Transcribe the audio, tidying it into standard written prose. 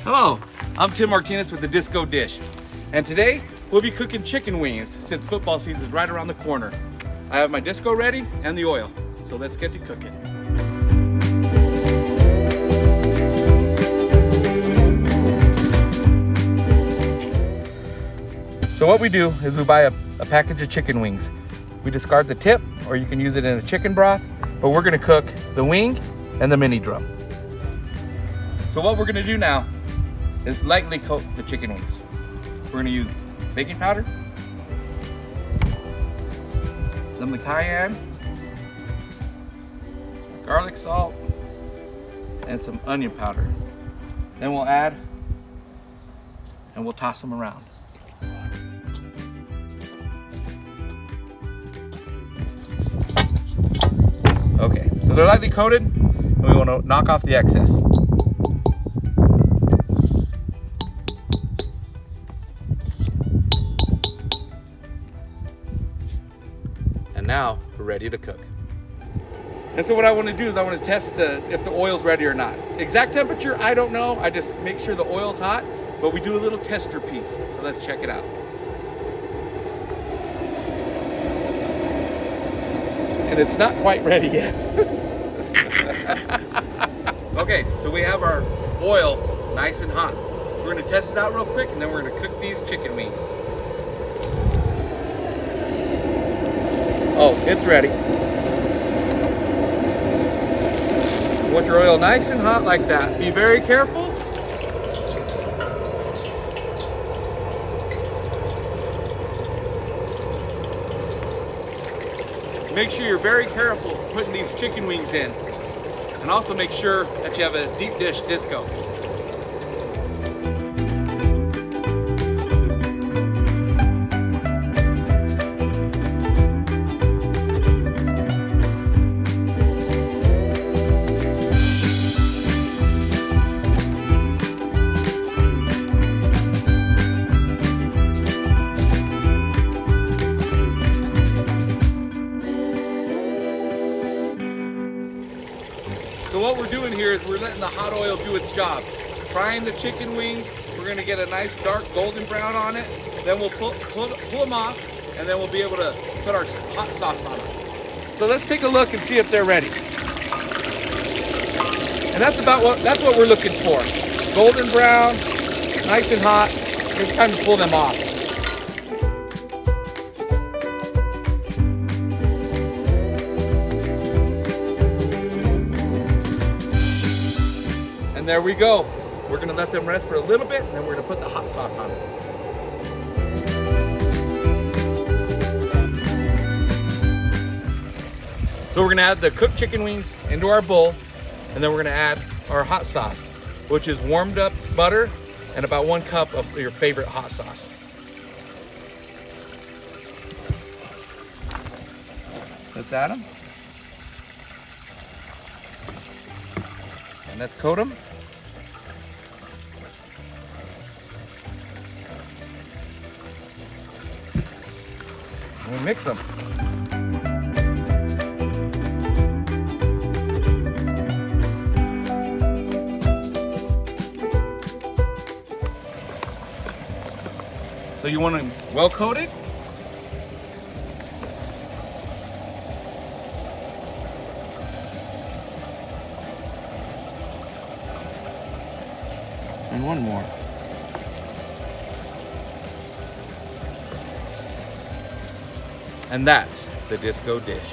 Hello, I'm Tim Martinez with the Disco Dish, and today we'll be cooking chicken wings since football season is right around the corner. I have my disco ready and the oil, so let's get to cooking. So what we do is we buy a package of chicken wings. We discard the tip, or you can use it in a chicken broth, but we're gonna cook the wing and the mini drum. So what we're gonna do now is lightly coat the chicken wings. We're gonna use baking powder, some of the cayenne, garlic salt, and some onion powder. Then we'll add and we'll toss them around. Okay, so they're lightly coated, and we want to knock off the excess. And now we're ready to cook. And so what I want to do is I want to test if the oil's ready or not. Exact temperature, I don't know. I just make sure the oil's hot, but we do a little tester piece. So let's check it out. And it's not quite ready yet. Okay, so we have our oil nice and hot. We're gonna test it out real quick, and then we're gonna cook these chicken wings. Oh, it's ready. You want your oil nice and hot like that. Be very careful. Make sure you're very careful putting these chicken wings in. And also make sure that you have a deep dish disco. So what we're doing here is we're letting the hot oil do its job. Frying the chicken wings, we're gonna get a nice dark golden brown on it. Then we'll pull them off, and then we'll be able to put our hot sauce on them. So let's take a look and see if they're ready. And that's what we're looking for. Golden brown, nice and hot. It's time to pull them off. And there we go. We're gonna let them rest for a little bit, and then we're gonna put the hot sauce on it. So we're gonna add the cooked chicken wings into our bowl, and then we're gonna add our hot sauce, which is warmed up butter and about 1 cup of your favorite hot sauce. Let's add them. And let's coat them. And we mix them. So you want them well coated? And one more. And that's the disco dish.